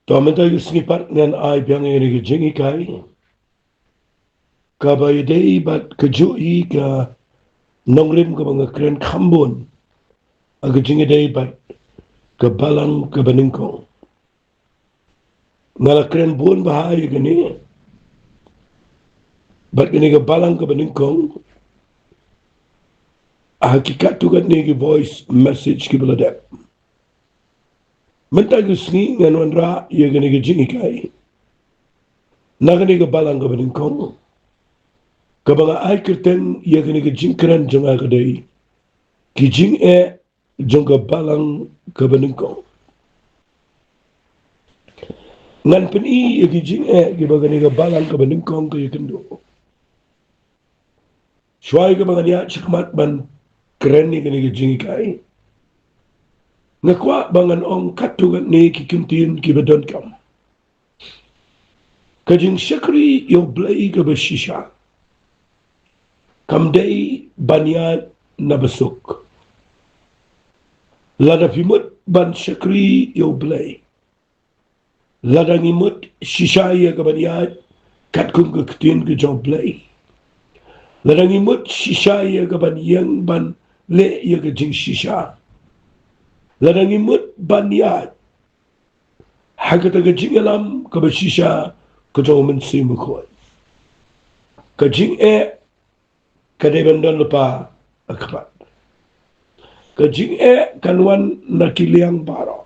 Toamenta snipat ngan ai biang ini Jingeh kai. Kabayadei bat kejui ka nongrim ka mga kren kambon. Aga Jingeh dei bat ke Balang ke Nyngkong. Ngala kren buon bahaya gini. Bat gini ke Balang ke Nyngkong. Hakikat tu kan ni voice message ki beladap. Mentag usni ngan wanra ya gini ke Jingeh kai. Nagani ke Balang ke Nyngkong. Kabanga ai kerten ya gini ke jingkran jonga kadai. Ki Jingeh Jong ke Balang ke Nyngkong. Ngan peni ya ki Jingeh ki bagani ke Balang ke Nyngkong ke yakendo. Shwai ke bagani chikmat ban keren ni gani ke Jingeh kai. Ngakwa bangan ong katugan ni ki kintin ki badon kam. Kajing syakri yo blai ke bashisha. Kamdai banyat na basuk. Lada pimut ban syakri yo blai. Lada ngimut shisha ya ke banyat katkum ke kitin ke jong blai. Lada ngimut shisha ya ke banyang ban le ya ke jing shisha. Lada ngimut banyat hagata ke jing alam ke bashisha ke jong mensi mukhoy. Ke Jingeh kadai bandan lupa akbat. Ke Jingeh kanwan nakiliang baro.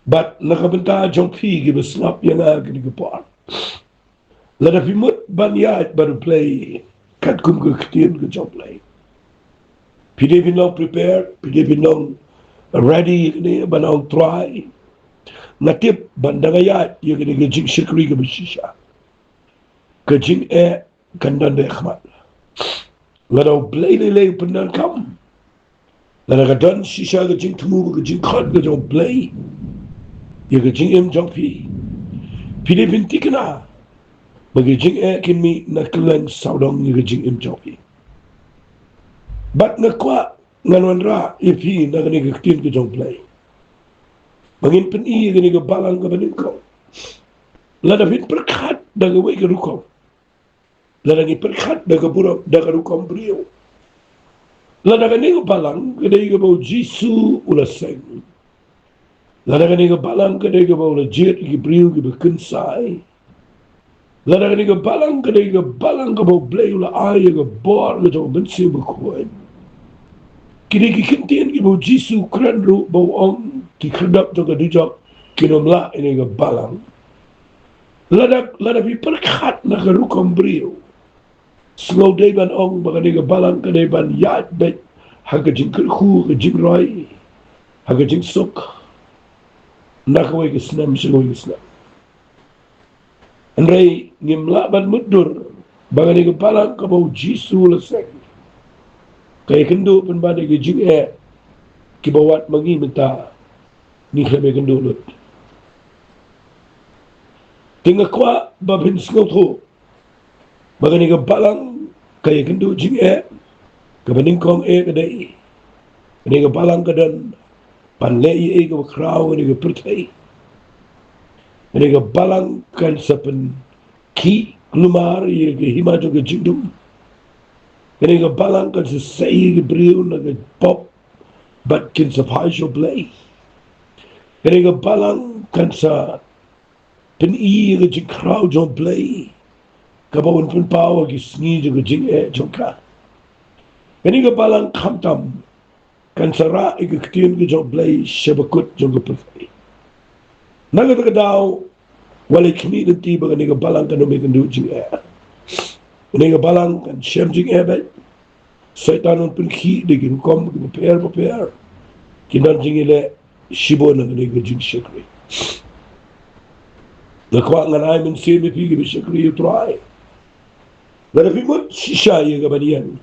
Bat nakabenta jong pi gi beslap yang agni gepon. Lada pimut banyat baru play kat kum ke ketien ke jong play. Pide binong prepare, pide binong ready ni banong try. Natip bandangayat yang ni ke jing syikri ke besisha. Ke Jingeh kandan de khmat. Lada play lele pendan kam. Lada kadan shisha ke jing tumu ke jing khat ke jong play. Ya ke Jingeh jong pi. Pide binti kena. Bagi Jingeh kimi nakelang saudong ya ke Jingeh jong pi. Bat ngakwa nganwan ra ipi nakani ke ketien ke jong play. Bangin peni ke ni ke Balang ke Nyngkong. Lada bin perkat daga wei ke rukom. Lada ni perkat daga buruk daga rukom beliau. Lada ni ke Balang ke ni ke bau Jisu ulaseng. Lada ni ke Balang ke ni ke bau lejit ke beliau ke berkensai. Lada ni ke Balang ke ni ke Balang ke bau beliau la ai ke bor ke jong bensi berkuat. Kini ki kintien ki bau Jisu keren ru bau ong ki kedap jong ke dijak kinomla ini ke Balang. Lada bi perkat na ke rukom beliau. Slow day ban ong bagani ke Balang ke day ban yat bet haga jing kerhu ke jing roi haga jing sok nak wei ke snam singoi ke snam andrei ngimla ban mudur bagani ke Balang ke bau Jisu leseng kay kendo pen bade ke Jingeh ki bawat mangi menta ni khame kendo lut tinga kwa babin skotho bagani ke Balang kay kendo Jingeh ke Nyngkong ke dai ni ke Balang ke dan panle ke kraw ni ke pertai ni ke Balang kan sapen ki lumar ye ke himaju ke jingdum ni ke Balang kan sei ke brio na ke pop bat kin sa phasho play ni ke Balang kan sa pen ke jing kraw jon play kabawon pun pawa ki sngi ke Jingeh joka ni ke Balang khamtam kan sara ke ketien ke jong play sebakut jong ke pertai naga ke daw wala kini nanti bagani ke Balang kan umi kan du Jingeh ni ke Balang kan syam Jingeh bet setan pun ki de kin kom ke per kinan Jingeh le shibo na ni ke jing syakri na kwa ngan ai min se me pi ke syakri you try Lada pimut shisha ye ke banian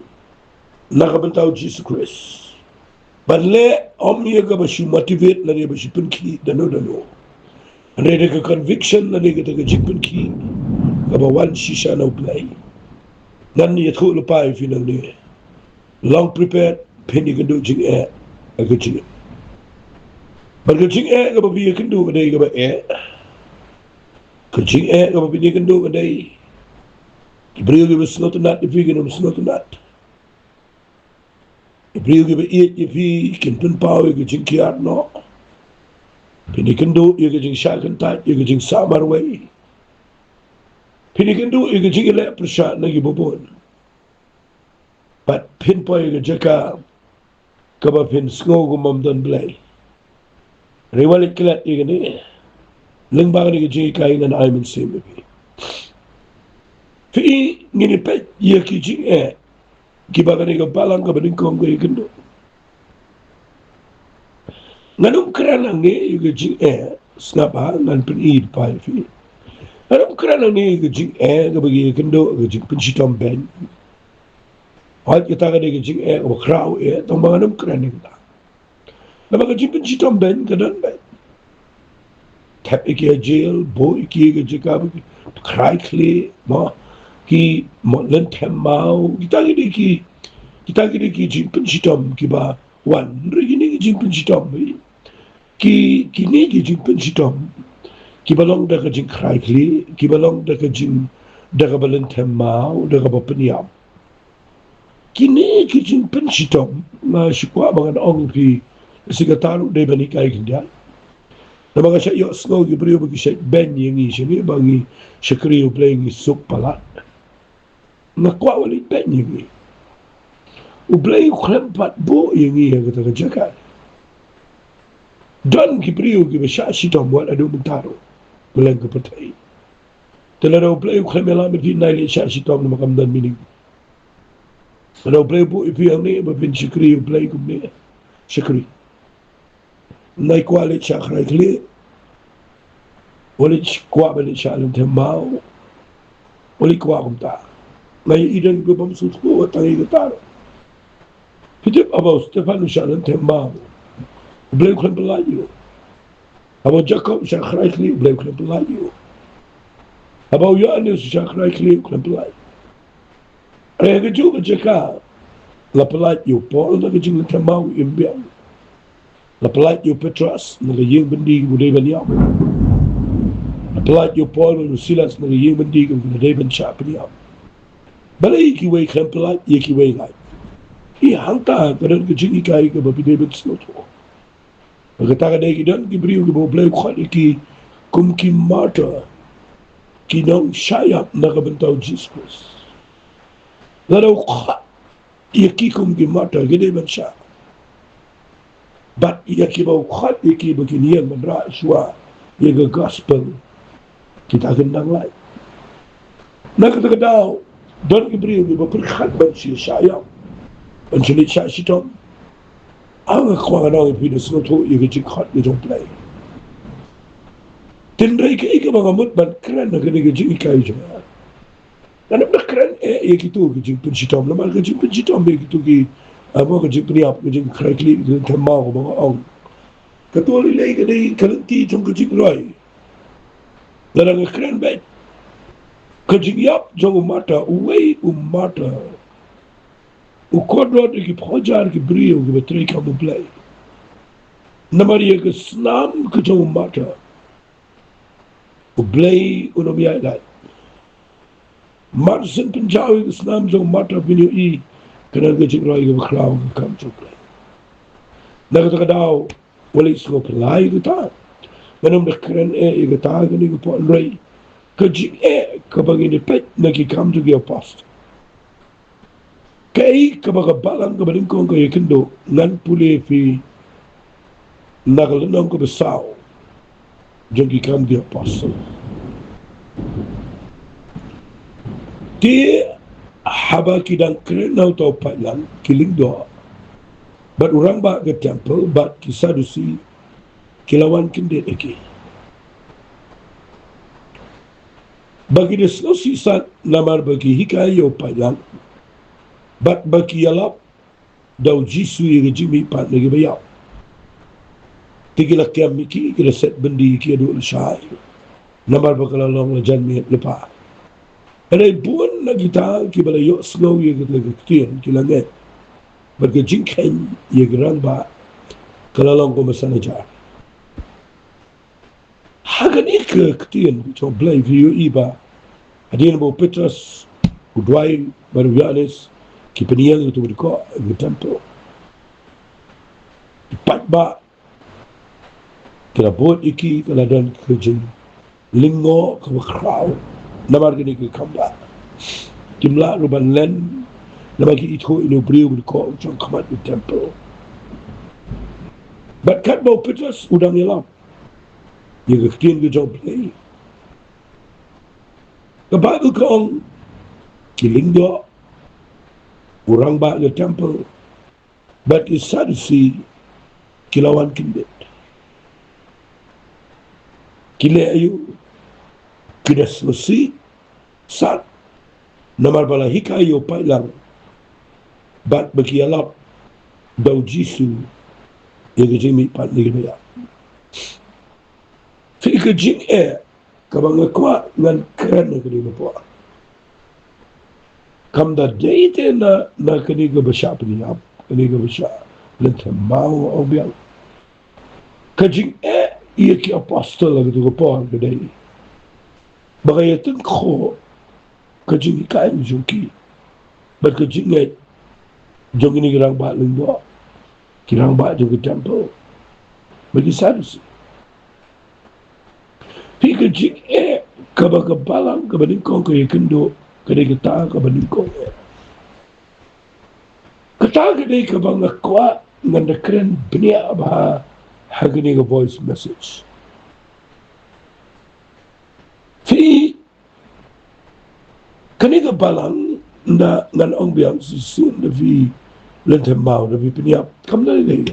naga bentau Jesus Christ Banle om ye ke bashi motivate la ye bashi penki dano ane de ke conviction la ye ke jing penki ke bawan shisha na play nan ye thu lupai finang ni long prepared penny ke do Jingeh ke Jingeh Barga Jingeh ka babi kendo kadai ka ba ka Jingeh ka babi kendo kadai Ibriyo ka ba snot nat ifi ka nam snot nat Ibriyo ka ba ifi kintun pao ka Jingkiat no Pinikendo ka Jing Shakantat ka Jing Samarway Pinikendo ka Jing Ile Prashat na gibubon But pinpoy ka Jaka ka ba pin sngo gumamdan blay Riwalit kilat ka ni Lengbaga ni ka Jing kaingan ayman simipi Fi ngini pet ya ki Jingeh kibaga ni ka Balang ka ba Nyngkong ka ikendo Nganong keranang ni yung Jingeh snapa ngan penid pa fi nganong keranang ni yung Jingeh ka bagi ikendo ka Jing pensitom ben Walt kita ka ni ka Jingeh ka kraw tong mga nong keranang na na mga Jing pensitom ben ka dan ben tap iki jail bo iki ka Jika kray kli mo ki mo lentem mau kita gini ki Jing pensitom ki ba wan gini ki Jing pensitom ki ni ki Jing pensitom ki balong da ka Jing kray kli ki balong da ka Jing da ka balentem mau da ka bapeniam ki ni ki Jing pensitom ma shikwa mga naong ki sigataru de banikai kindian na mga siya yok sngo ki brio bagi siya ben yung siya ni bagi siya kriyo playing isuk palat nakwa wali ben yung ublay krempat bo yung kata ka Jaka dan ki brio ki ba siya sitom wala adu magtaro walang kapatay talaraw ublay kremelamin di naili siya sitom na makamdan minig talaraw ublay bo ipiyang ni mapin siya kriyo ublay kum ni siya kriyo nay kwalit siya kray kli walit kwa balit siya alam temaw walit kwa kumta ngay idan ko pamsut ko at ang igataro hitip abaw Stefano siya alam temaw ublay ko lang palayo abaw Jacob siya kray kli ublay ko lang palayo abaw Yanis siya kray kli ko lang palayo ay agad ka Jaka la palayo Paul na gajing lang temaw imbiyang Lapalat yung Petras, nagaying bandig mo day baniyam. Lapalat yung Paul, Silas, nagaying bandig mo day bansya paniyam. Balay ikiway kampalat, ikiway ngay. Ihangta, kanan ka Jing ikay ka babiday bansya to. Magkataka na ikidan, kibriyo kiboblay ko iki kumkimata, kinang syayap na kabantaw Jesus. Laraw ka, iki kumkimata, giday bansya. But yakibaw khat iki beginian menra iswa yaga gospel kita gendang lai nak kata daw don kibriyo di berkhat ban si sayang ban sini sa sitom ang kwa na ng pinas no to yaga jikhat ni jong play tinray ka ika mga mutban kran na gani gajing ikay jama nanap na kran yakitu gajing pensitom naman gajing pensitom yakitu ki Amo ka Jing Priap, ka Jing Krakli, ka Jing Tamao, ka mga ong. Katuloy lay ka day kalanti itong ka Jing Roy. Larang ka kran bet. Ka Jing Yap, jong umata, uway umata. Ukodrot, ki Pojar, ki Brio, ki Batray ka mublay. Namariya ka Snam, ka jong umata. Ublay, unomiyay lat. Marsan Pinjawi, ka Snam, jong umata, pinyo Kena ka Jing Roy ka makraw ka kam choklay. Nakata ka daw, wala isko palay ka ta. Manam na kren ka ta, gani ka po anray. Ka Jing kapag inipet, nakikam to ki apostle. Kay kapag Balang ka Nyngkong ka yakendo, ngan puli fi nakalanong ka basaw. Diyan kikam ki apostle. Di haba kidang keren na tau pailan kiling doa bat orang ba ke temple bat kisadusi kilawan kinde eki bagi desno sisa namar bagi hikayo pailan bat bagi yalap daw jisu ye jimi pat lagi bayaw tigila kiam miki kila set bendi ki adu syai namar bakalalong lajan mi lepa Aday buwan na kita kibalayo snow yung nagkaktiyan kilanget. Baga Jingeh yung rang ba kalalong ko masana dyan. hagan ike ketien jo blai view iba adin bo Petrus udwai baru Yohanes kipeniang itu berko di temple pat ba kira bot iki kala dan kerjin lingo ke crowd namar gini ke kamba kimla ruban len namaki itu inu beriu berko jong kamat di temple but kat bo Petrus udang yelam yang ketien ke job play ke Bible kong kiling do orang ba ke temple but is Sadducee kilawan kindet kile ayu kida selesai saat namar bala hikayo pailang bat bagialap daw jisu yang jimi pat ni ya fi ke Jingeh kabang kwa ngan keren ke di po kam da date na kani ga basha ni ap kani ga basha lent mau obiang ke Jingeh ia ki apostol lagi tu po ke dai bagay tin ko ke Jingeh kai juki bar ke Jingeh jong ini kirang ba lendo kirang ba jong temple bagi Sadducee pi ke Jingeh ka ba ka Balang ka ba Nyngkong ka kendo ka dai ka ka ba Nyngkong ka ka dai ka ba ngakwa nganda kren bnia ba hagini ka voice message fi kani ka Balang na ngan ong biang si sun na vi lentem mau na vi peniap kam na ni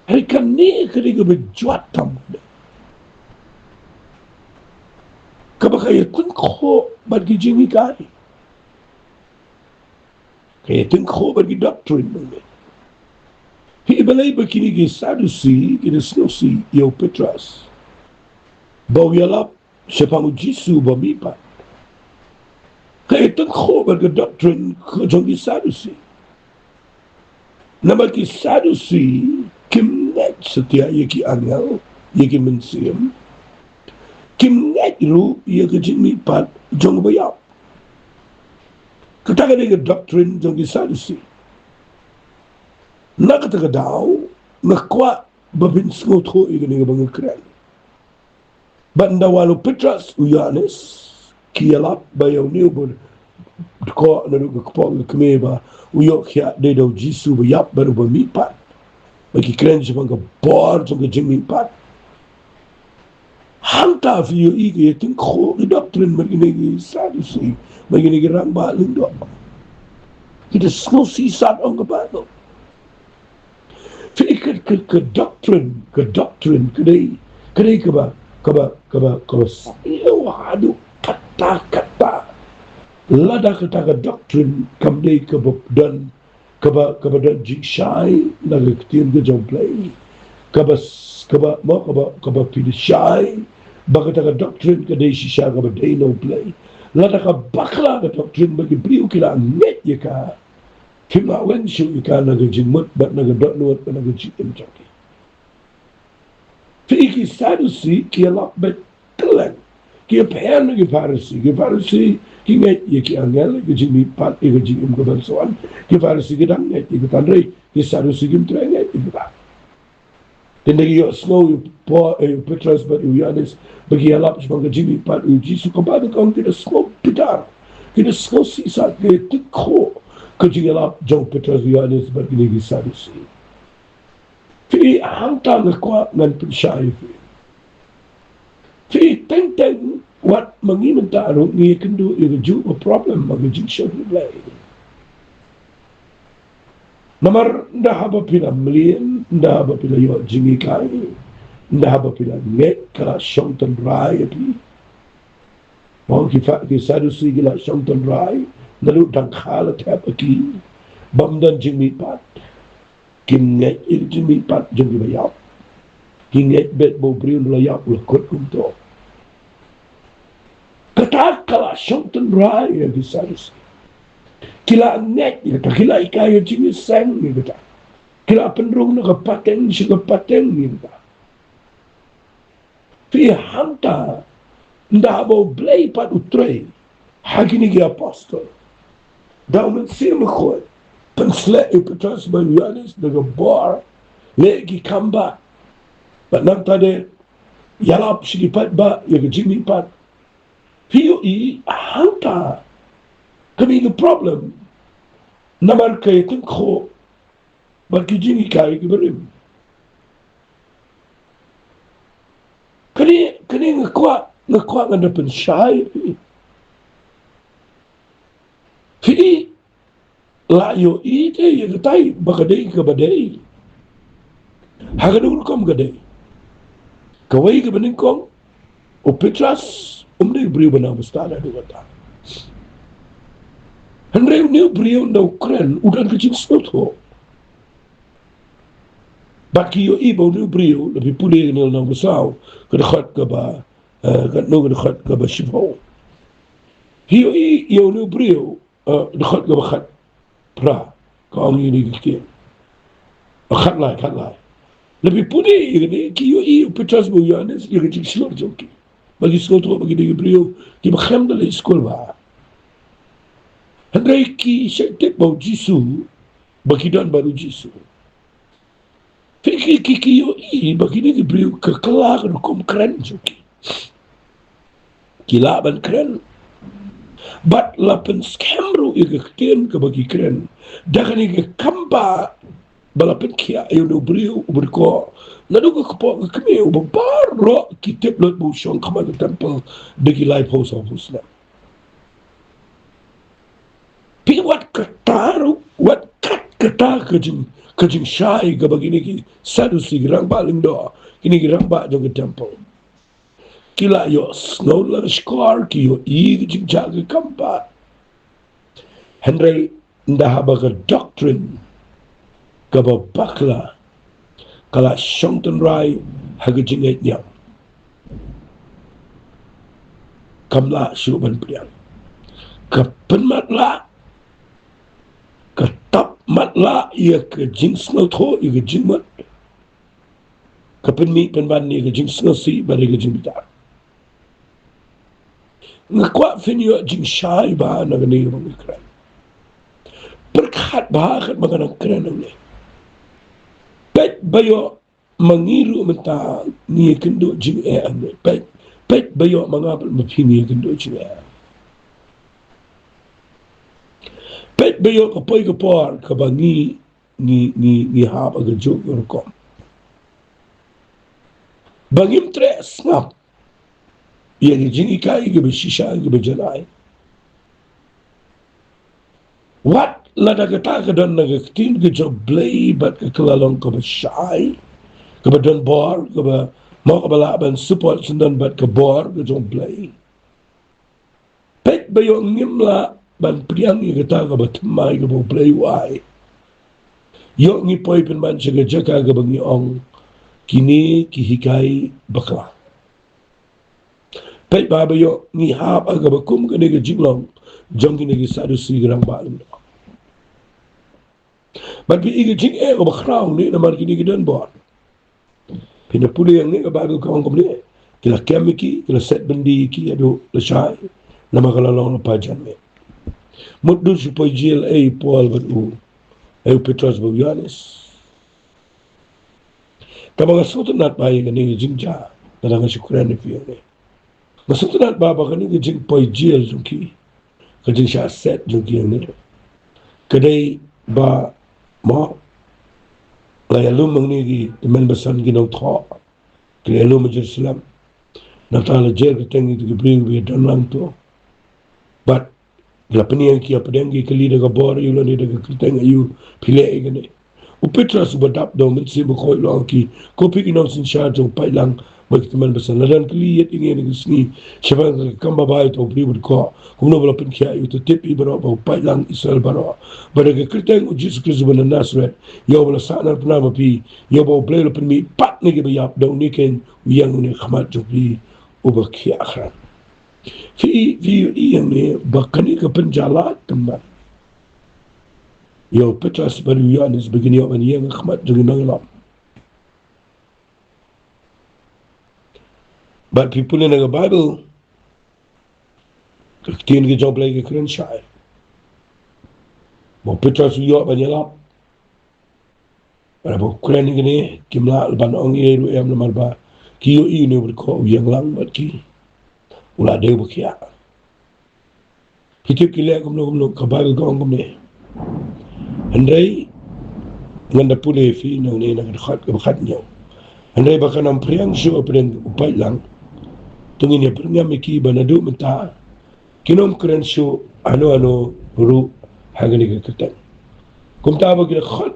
hari kani ka berjuat tam kabakaya kun ko bagi Jingeh kai kaya tin ko bagi doctrine mo hi balay bakini ki Sadducee ki Snosi yo Petrus bawyalap siya pangu Jisu bamipa kaya tin ko bagi doctrine ko jong ki Sadducee nama ki Sadducee kim net setia yaki angel yaki mensiam kim net ru yaki jingmi pat jong bayap katakan nga doctrine jong ki Sadducee nakataga daw nakwa babin sngot ho yaki nga mga kren banda walo Petrus u Yohanes kiyalap bayaw niyo bon ko na nagkapong kumeba uyok siya de daw Jisu bayap baru bamipat bagi kren siya mga bor sa jingmi pat hanta fiyo iki yating ko ki doctrine magini Sadducee magini ramba lindo kita snosi sat ang kabato fikir ke doctrine kadai kaba iyo hadu kata lada kata doctrine kamdai dan dan jingshai nagaktin ke jomplay kaba pilishai bakata doctrine kadai shisha kaba day no play lada ka bakla ka doctrine bagi beriu kila net ya ka kima wen shu ka nagajimut bat nagadotnuat bat nagajim jaki Fiki Sadducee kia lap bet keleng kia pen ki Pharisee ki nget ye ki angel ki jimi pat ki jimi ko bersoan ki Pharisee ki dang nget ki tandrei ki Sadducee ki nget ki ba tende yo snow po Petrus but Yohanes bagi alap sebagai jimi pat Jisu kembali kong kita snow pitar kita snow sisa ki tikho ki jimi alap jong Petrus Yohanes but ki Sadducee fi hangta ngakwa ngan percaya fi teng wat mangimenta ro ngi kendo ju a problem magajin show play namar nda haba pila mlien nda haba pila yo Jingeh kai nda haba pila nget kala shongton rai api mau ki Sadducee gila shongton rai nalu dang khala tap aki bamdan Jingeh pat kim nget Jingeh pat jong bayap kinget bet bo briun layap lakot kumto kata kala shongton rai ya di Sadducee kila nget ya kila ikayo Jingeh sang ni kata kila penrung na kapateng si kapateng ni kata fi hanta nda bo blay pat utrei hagini gi apostle daumen sirme khoi pensle e petras ban yanis daga bar legi kamba but nam tade yalap shigi pat ba yaga jimmy pat hiyo I hanta kami the problem namar kay tin kho barki jimmy kai ki berim kani ngakwa nganda pen shai fi la yo ite yaga tai bakadei ka badei hagadul kom gadei kawai ka Nyngkong o Petras umne brio bana bastala do kata Henry new brio na Ukraine udan kecil soto baki yo ibo new brio lebih pulih nil na besau kedekhat ke ba kat no kedekhat ke ba shibo hiyo I yo new brio dekhat ke ba khat pra kau ni ke khat lai lebih pulih ni ki yo I Petras bu yanes yo kecil slot joki bagi soto bagi dia brio ki ba kham dal skol ba Henry ki syaitik bau jisu bagi dan baru jisu fikir kiki yo I bagi ni beliau kekelak hukum keren joki kila ban keren bat lapen skemru iga keten ke bagi keren dakan iga kamba balapen kia ayo no beliau berko nadu ke kepo ke keme ubaro kitip lot bu shong kama ke temple degi live house of Islam pi wat kataru wat kat kata kejing syai ke bagi ni sadu si gerang baling do kini gerang ba jong ke temple kila yo snow la skor ki yo I kejing jaga kampa Henry ndah baga doctrine ke bakla kala shongton rai hagejing etnya kamla syuban priang kepenmat la ketap matla ia ke jing snow tho ia ke jing mat kepenmi penban ia ke jing snow si bari ke jing bitar ngakwa finyo jing syai ba na gani rong ikran berkat bahagat mengenang keren ni pet bayo mengiru mentang ni kendo jing ane pet bayo mangapal mapini kendo jing pet bayo kapoi kapor kabangi ni hab aga jog yorkom bangim tres ngap ia ni jing ikai ge beshisha ge bejalai what lada kata ke don naga ketin ke jog blay bat ke kelalong ke besyai ke badon bor ke ba mau ke balaban support sendan bat ke bor ke jog blay pet bayo ngimla ban priang ni kata ke batemai ke bo blay wai yo ngi poi pen man jaga jaga ke bangi ong kini ki hikai bakla pet ba bayo ngi hab aga bakum ke nega jinglong jong kini ki sadu si gerang balim but bi igi jing e ko bakrang ni namar kini ki dan bor pina puli yang ni ka bago ka ong komni kila kemiki kila set bendi ki adu le shai nama kala long pa jan me muddu supoi jil e pol bat u e Petras bu yanis kamanga sotunat ba igi ni jingja nadanga syukuran ni fiyo ni masotunat ba ba kani jing poi jil junki kajing sya set junki yang ni kadai ba mo layalu mengnigi teman besan ginau tho kelalu Jerusalem natala jer ketengi tu bring bi danlang tu but la peniang ki apadengi kali daga bor yu ni daga keteng ayu pile igane u Petras badap do men si bo khoi lo ki kopi ginau sin sha jong pailang bagi teman besan ladan kali yet ingin ni sni shabang kamba bai to pri bud ko kumno bala pen kia yu to tipi baro ba pailang Israel baro badaga keteng u Jesus Kristus ban Nazareth yo bala sanar pna ba pi yo bo ble lo pen mi pat ni ge yap do ni ken yang ni khamat jo pi u ba kia akhran fi yang ni bakani ke penjalat teman yo Petras baru yanis begini yo ban yang khamat jo nang lam But people in the Bible, kektiin ke job lagi keren syai. Mau pecah suyok banyalap. Pada mau keren ini, kimla leban orang ini ru em lemar ba. Kiyo ini berko yang lang bat ki. Ulah dia berkia. Kita kile kumlo ke Bible ko angkum ni. Andai nganda pule fi nang ni nang khat ke khat nyo. Andai baka nam priang syo preng upai lang. Tungin ya prengam ki banadu menta. Kinom keren syo ano ru hagani ke ketan. Kumta ba kila khat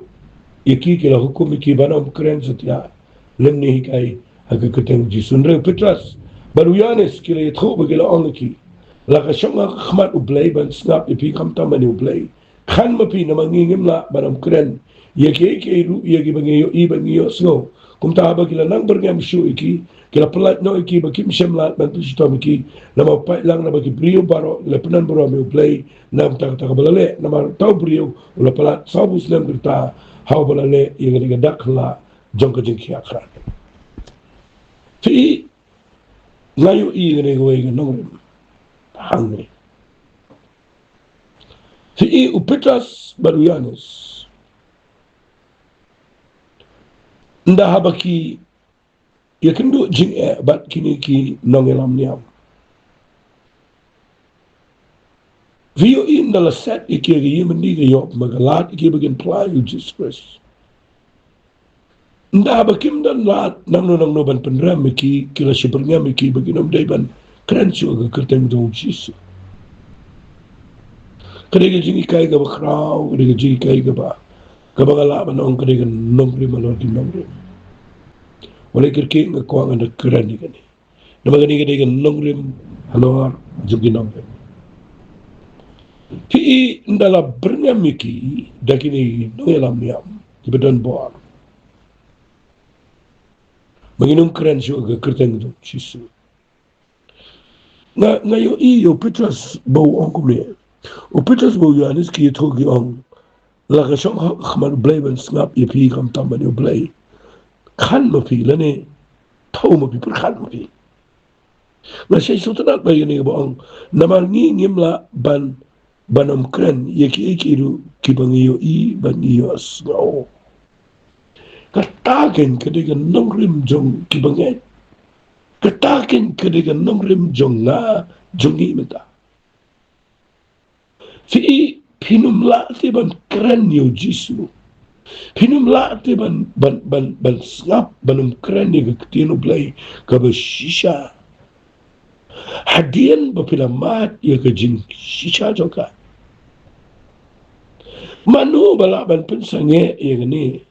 yaki kila hukum ki banam keren setia. Lem ni hikai haga ketang jisun re petras. Baru yanes kila yatho ba kila ong ki. Laka syonga khmat ublay ban snap ipi kamta mani ublay. Khan mapi na mangingim la banam keren. Yaki ru yaki bangiyo i bangiyo snow. Kumta ba kila nang berngam syu iki. Kila pelat no iki bakim syamlat bantu sitom iki. Nama pai lang na bagi brio baro. Ila penan baro mi ublay. Nam tak balale. Nama tau brio. Ula pelat sabus nam berta. How balale yang digadak la. Jong ka jingki akran. Ti ngayo i ngene goy nong hang ni. Ti upetas baruyanes. Nda habaki yakindu Jingeh bat kini ki nong elam niam. Vio in dala set iki gi yemendi gi yop magalat iki begin ply you Jesus Christ. Nda bakim dan lat nang no ban penram iki kila sebernya iki baginom daiban keren juga kerteng dong Jesus. Kadega jingi kai ga bakrau kadega jingi kai ga ba kabagala ban ong kadega nongri malor di nongri. Wala kirki nga kuang anda keren ni gani. Nama gani kadega nongri halor jugi nongri. Ti ndala bernyam iki dakini noyelam niam ibadan boar. Menginum keren juga kerteng dong Jesus. Ngayo iyo Petrus bau ongkum ni. O Petrus bau Yohanes ki togi ong. Laga syong khman blay ban snap ye pi kam tamban yo blay. Khan mapi lane tau mapi per khan mapi. Nga syai sotanat bayi ni bau ong. Namal ngimla banam keren ye ki ikiru ki bangiyo I bangiyo asngao. Kataken kadega nongrim jong ki banget. Katakin kadega nongrim jong nga jongi meta. Fi pinumla ti ban keren yo jisu. Pinumla ti ban snap banum keren yo ketino blay kaba shisha. Hadian bapilamat yo ka jing shisha joka. Manu bala ban pensange yo ni.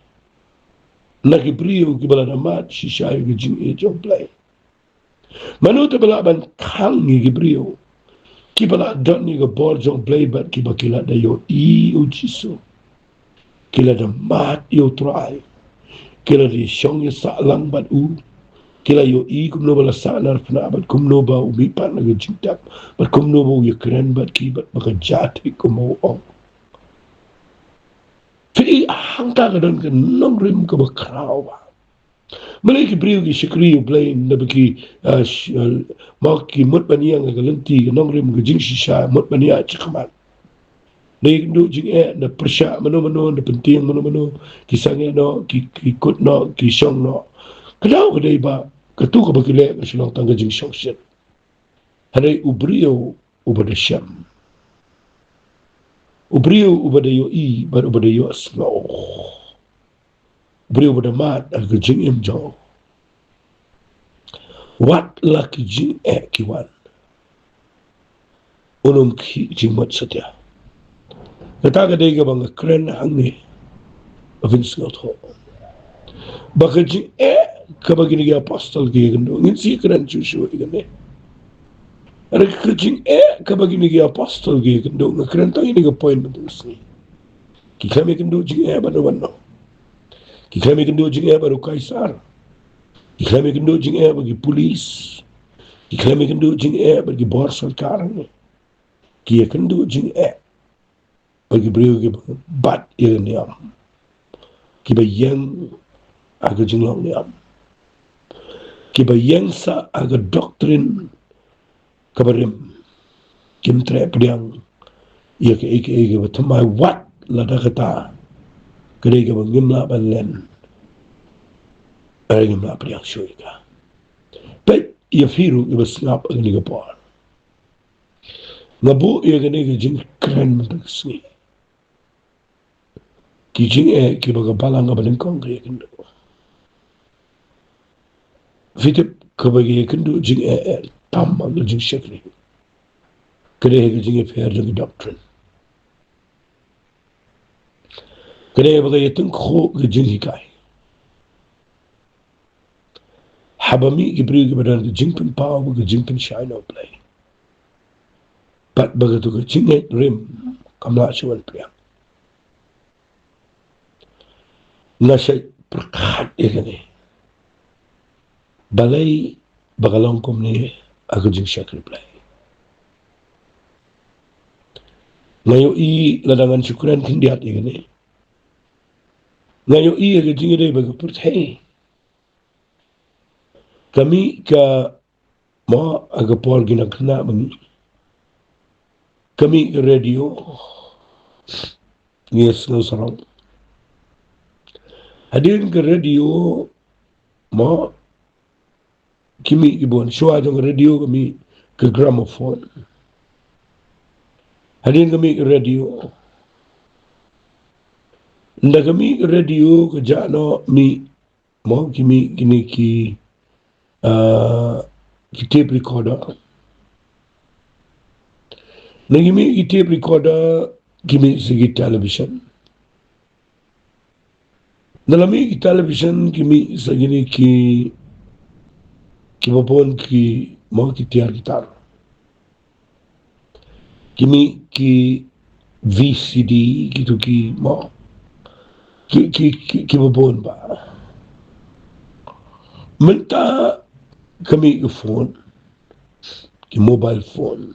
Nakibriyo ki bala namat shisha yo ka jing jong blay. Manu te bala ban kang ni gibriyo. Ki bala dot ni ga bor jong play bat ki bakila da yo I o jiso. Kila da mat yo try. Kila di syong ya sa lang bat u. Kila yo I kumno bala sa nar pna bat kumno ba umipat na ga jingtak. Bat kumno ba ya keren bat ki bat baka jati kumo ong. Fi hangta ka don ka nong rim ka bakraw ba. Malay ki brio ki shikri yo play na baki mau ki mut baniya nga galanti nong rim ga jing shisha mut baniya chikaman. Na ikindu jing na persya mano na penting mano ki sange no ki kut no ki syong no. Kadaw kaday ba katu ka bakile ka silang tangga jing syong shit. Haday ubrio ubada syam. Ubrio ubada yo I bar ubada yo asno. Beriu pada mat aga jing im jong. Wat laki jing kiwan. Unum ki jing mat satya. Kata kadai ka bang keren hang ni. Avin singot ho. Baka jing ka bagini ki apostol ki gando. Ngin si keren chushu ki gande. Ara ka jing ka bagini ki apostol ki gando. Nga keren tang ini ka point betul sini. Ki kami gando jing bano. Kami kendo Jingeh baru kaisar. Kami kendo Jingeh bagi polis. Kami kendo Jingeh bagi bor sarkar. Kia kendo Jingeh bagi beliau ki bat ia niam. Ki bayang aga jinglang niam. kibayangsa aga doctrine kabarim kim tre priang ia ke ike batamai wat lada kata kede ke bangimla balen ngimla priang shuika pe ia firu iba snap agni gapor ngabu ia gane ke jing kren mentasni ki jing ki baga balang ga Nyngkong ke kendo fitip ke bagi kendo jing tam ga jing shekri kede ke jing fair jing doctrine kede baga yeteng kho ke jing hikai habami gibri gibadan ke jing pen pau ke jing pen shine out play pat baga tu ke jing rim kamla chuan priang nasay perkat igani balay bagalong kumni ako jing shekri play ngayo i ladangan syukuran kindiat igani ngayo i ako jing iday bagapurt hey kami ka mo agapor ginagna mami kami ka radio yes no sarang hadirin ka radio mo kimi ibon shwa jong radio kami ke gramophone hadirin kami ke radio nda kami ke radio ke jano mi mo kimi kini ki tape recorder na kimi ki tape recorder kimi segi television nalami ki television kimi sagini ki babon ki mo ki tiar gitar kimi ki VCD gitu ki mo ki babon ba menta kami ki phone ki mobile phone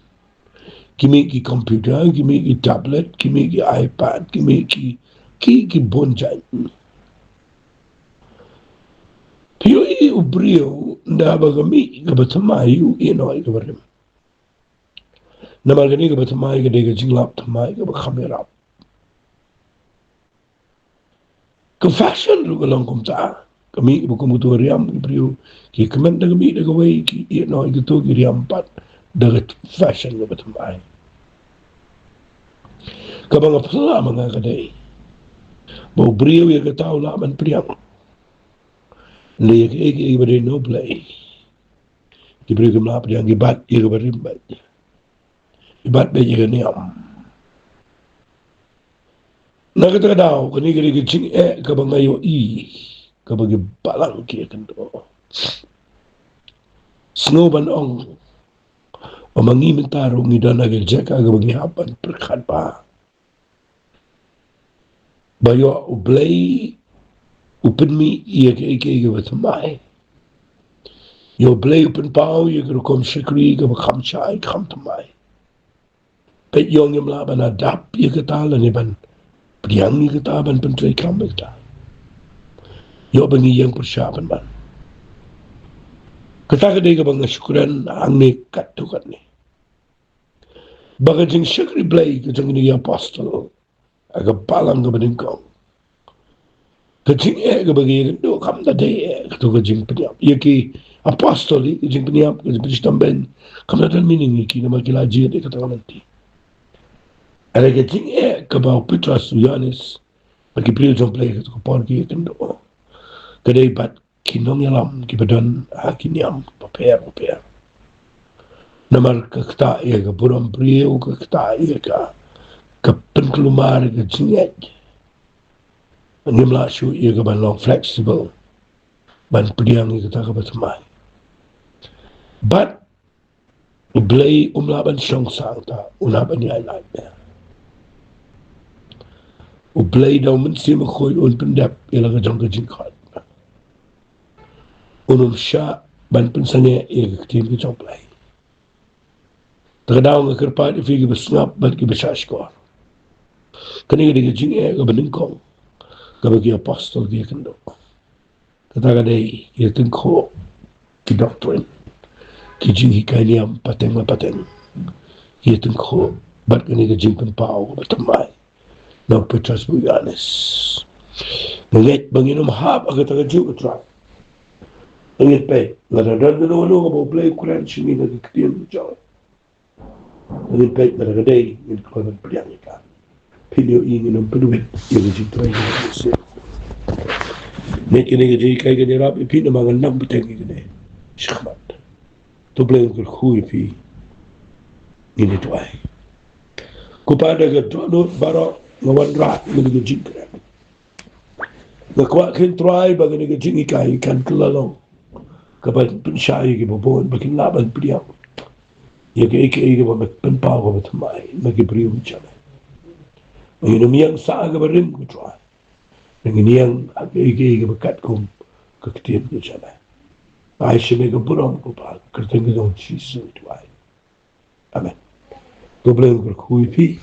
kimi ki computer kimi ki tablet kimi ki iPad kimi ki bonjan Pio i ubrio nda bagami gabatamai inoi gabarim. Namargani gabatamai gadega jinglap tamai gabakamirap. Ka fashion ru galang kumta. Kami bukumutu riam ubrio ki kamen dagami dagaway ki inoi gitu ki riam pat dagat fashion gabatamai. Kabang apsala mga kadai. Ba ubrio ya gataw laman priang. Liyak ibari no play. Ibari kumla yang ibat ibari ibat. Ibat be jaga niam. Nakata daw kani kani jing kabangayo kabagi balang ki kendo. Snowban ong omangi mentaro ngidana ke jeka kabagi hapan perkat pa. Bayo ublay open mi iya ke batamai yo play open pau yo kom shikri ka kham chai kham tamai pet yong yam la ban adap ye ka ta la ne ban priang ni ka ta ban pen trai kam ta yo ban yang persyapan ban kata ka dei ka bang syukuran ang ne kat tu kat ni baga jing shikri play ka jang ni apostle aga balang ka Nyngkong kajing ke bagi do kam da de to kajing peniap ye ki apostoli kajing peniap kajing pristamben kam da meaning ki na makila ji de kata nanti ada kajing ke ba Petrus Yohanes bagi priyo jom play ko por ki kendo kadai bat kinong yalam ki badan hakiniam paper namar kakta ye ka buram priyo kakta ye ka penkelumar kajing Nimla syu ia ke ban long flexible ban pediang ia kata ke batamai but blay ban syong sang ta unaban ya lai blay daw men si makhoy un pendap ia laga jong ke jingkot sya ban pensane ia ke tim ke jong play terdaw ngekerpat ifi ke besngap ban ke besashkor kani ke jing ke Nyngkong kabagi apostol dia kendo kata kadai ia tengko ki doctrine ki Jingeh kai niam pateng ma pateng ye tung kho bat ni ga jing pen pau ba tamai no petras buyanes nget banginum hab aga ta ju tra nget pe la da no no bo play kuran chimi na kitien jo nget pe la da dei in ko na priang ka pilio in no peduit ye ji tra ye se net ke ne ji kai ke rap pi na mangan nam peteng ke ne shkhmat to play ko khui pi ini tuai kepada ketua baro ngawan rat menjadi jingkrak nakwa kin try bagi ni jingi kai kan kelalo kapan pensyai ke bobon bagi laban priam ya ke ke ba pen pa ko mai bagi priu chala ini miang sa ga barim ku try dengan yang ke bekat kum ke ketien ku chala ai shime ga buram ku pa kerteng ga don chi su tuai amen. Problem ko kui pi,